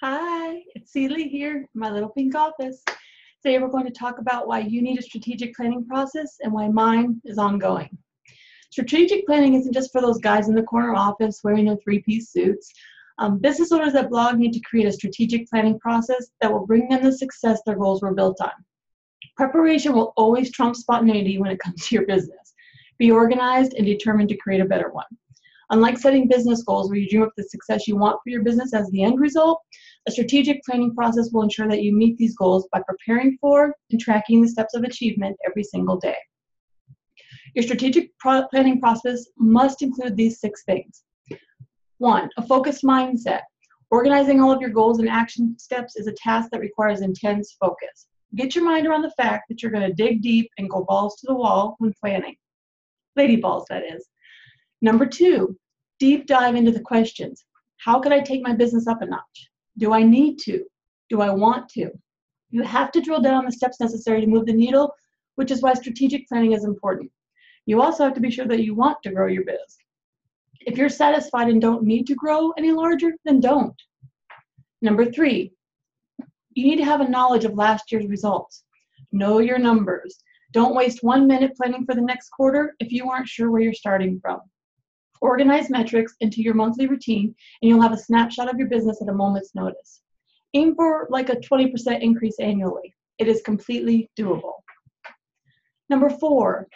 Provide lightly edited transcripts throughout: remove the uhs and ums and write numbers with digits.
Hi, it's Celie here in my little pink office. Today we're going to talk about why you need a strategic planning process and why mine is ongoing. Strategic planning isn't just for those guys in the corner office wearing their three-piece suits. Business owners that blog need to create a strategic planning process that will bring them the success their goals were built on. Preparation will always trump spontaneity when it comes to your business. Be organized and determined to create a better one. Unlike setting business goals where you dream up the success you want for your business as the end result, a strategic planning process will ensure that you meet these goals by preparing for and tracking the steps of achievement every single day. Your strategic planning process must include these 6 things. 1, a focused mindset. Organizing all of your goals and action steps is a task that requires intense focus. Get your mind around the fact that you're going to dig deep and go balls to the wall when planning. Lady balls, that is. Number 2, deep dive into the questions. How can I take my business up a notch? Do I need to? Do I want to? You have to drill down on the steps necessary to move the needle, which is why strategic planning is important. You also have to be sure that you want to grow your biz. If you're satisfied and don't need to grow any larger, then don't. Number 3, you need to have a knowledge of last year's results. Know your numbers. Don't waste 1 minute planning for the next quarter if you aren't sure where you're starting from. Organize metrics into your monthly routine, and you'll have a snapshot of your business at a moment's notice. Aim for like a 20% increase annually. It is completely doable. Number 4,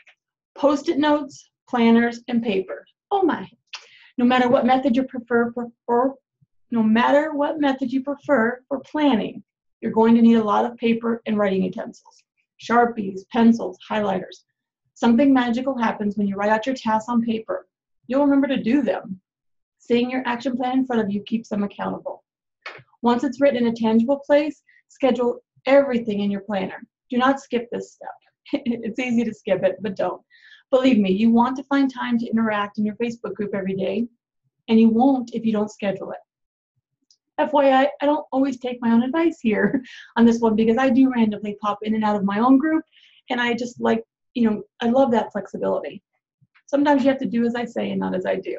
Post-it notes, planners, and paper. Oh my! No matter what method you prefer for planning, you're going to need a lot of paper and writing utensils, Sharpies, pencils, highlighters. Something magical happens when you write out your tasks on paper. You'll remember to do them. Seeing your action plan in front of you keeps them accountable. Once it's written in a tangible place, schedule everything in your planner. Do not skip this step. It's easy to skip it, but don't. Believe me, you want to find time to interact in your Facebook group every day, and you won't if you don't schedule it. FYI, I don't always take my own advice here on this one because I do randomly pop in and out of my own group, and I just like, I love that flexibility. Sometimes you have to do as I say and not as I do.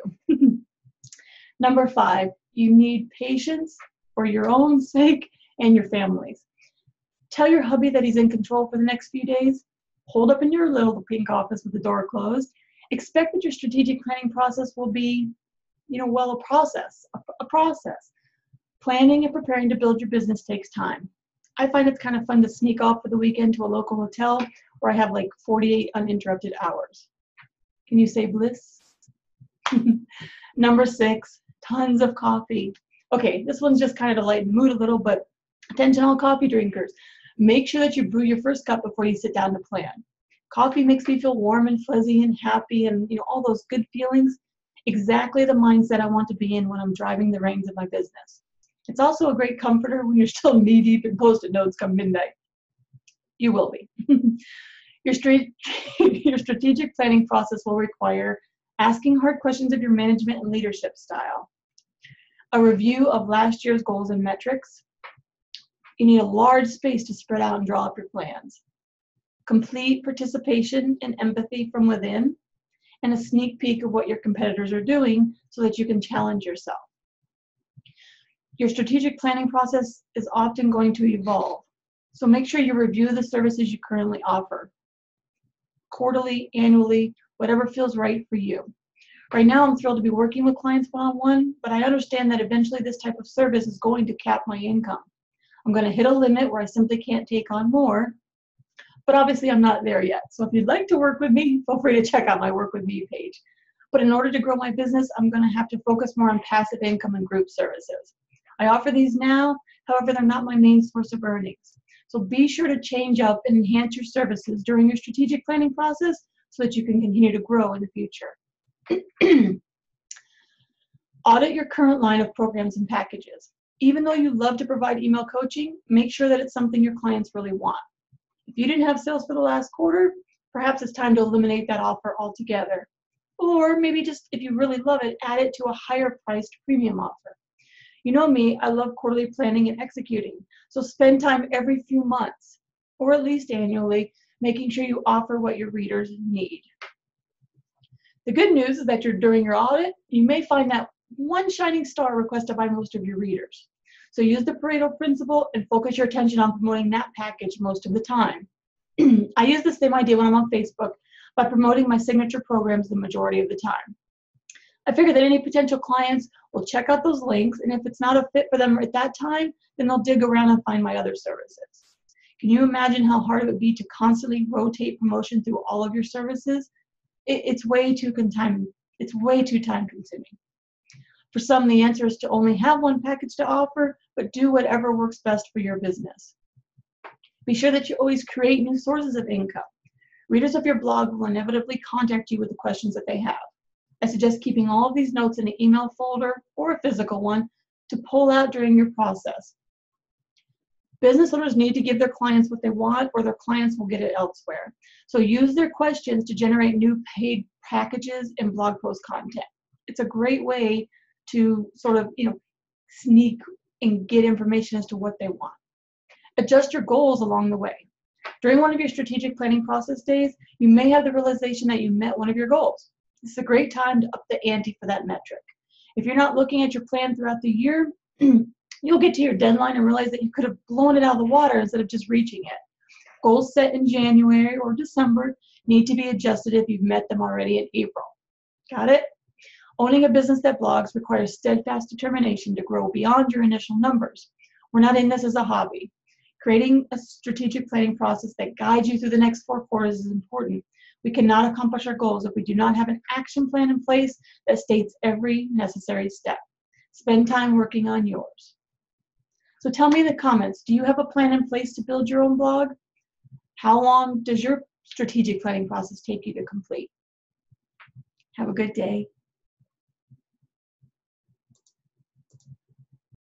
Number 5, you need patience for your own sake and your family's. Tell your hubby that he's in control for the next few days. Hold up in your little pink office with the door closed. Expect that your strategic planning process will be, a process. Planning and preparing to build your business takes time. I find it's kind of fun to sneak off for the weekend to a local hotel where I have like 48 uninterrupted hours. Can you say bliss? Number 6, tons of coffee. Okay, this one's just kind of to lighten the mood a little, but attention all coffee drinkers. Make sure that you brew your first cup before you sit down to plan. Coffee makes me feel warm and fuzzy and happy and all those good feelings. Exactly the mindset I want to be in when I'm driving the reins of my business. It's also a great comforter when you're still knee-deep in Post-it notes come midnight. You will be. Your strategic planning process will require asking hard questions of your management and leadership style, a review of last year's goals and metrics. You need a large space to spread out and draw up your plans, complete participation and empathy from within, and a sneak peek of what your competitors are doing so that you can challenge yourself. Your strategic planning process is often going to evolve, so make sure you review the services you currently offer. Quarterly, annually, whatever feels right for you. Right now, I'm thrilled to be working with clients one-on-one, but I understand that eventually this type of service is going to cap my income. I'm going to hit a limit where I simply can't take on more, but obviously I'm not there yet. So if you'd like to work with me, feel free to check out my Work With Me page. But in order to grow my business, I'm going to have to focus more on passive income and group services. I offer these now, however, they're not my main source of earnings. So be sure to change up and enhance your services during your strategic planning process so that you can continue to grow in the future. Audit your current line of programs and packages. Even though you love to provide email coaching, make sure that it's something your clients really want. If you didn't have sales for the last quarter, perhaps it's time to eliminate that offer altogether. Or maybe just, if you really love it, add it to a higher priced premium offer. You know me, I love quarterly planning and executing, so spend time every few months, or at least annually, making sure you offer what your readers need. The good news is that during your audit, you may find that one shining star requested by most of your readers. So use the Pareto principle and focus your attention on promoting that package most of the time. I use the same idea when I'm on Facebook by promoting my signature programs the majority of the time. I figure that any potential clients will check out those links, and if it's not a fit for them at that time, then they'll dig around and find my other services. Can you imagine how hard it would be to constantly rotate promotion through all of your services? It's way too time consuming. For some, the answer is to only have one package to offer, but do whatever works best for your business. Be sure that you always create new sources of income. Readers of your blog will inevitably contact you with the questions that they have. I suggest keeping all of these notes in an email folder or a physical one to pull out during your process. Business owners need to give their clients what they want, or their clients will get it elsewhere. So use their questions to generate new paid packages and blog post content. It's a great way to sort of, sneak and get information as to what they want. Adjust your goals along the way. During one of your strategic planning process days, you may have the realization that you met one of your goals. This is a great time to up the ante for that metric. If you're not looking at your plan throughout the year, you'll get to your deadline and realize that you could have blown it out of the water instead of just reaching it. Goals set in January or December need to be adjusted if you've met them already in April. Got it? Owning a business that blogs requires steadfast determination to grow beyond your initial numbers. We're not in this as a hobby. Creating a strategic planning process that guides you through the next 4 quarters is important. We cannot accomplish our goals if we do not have an action plan in place that states every necessary step. Spend time working on yours. So tell me in the comments, do you have a plan in place to build your own blog? How long does your strategic planning process take you to complete? Have a good day.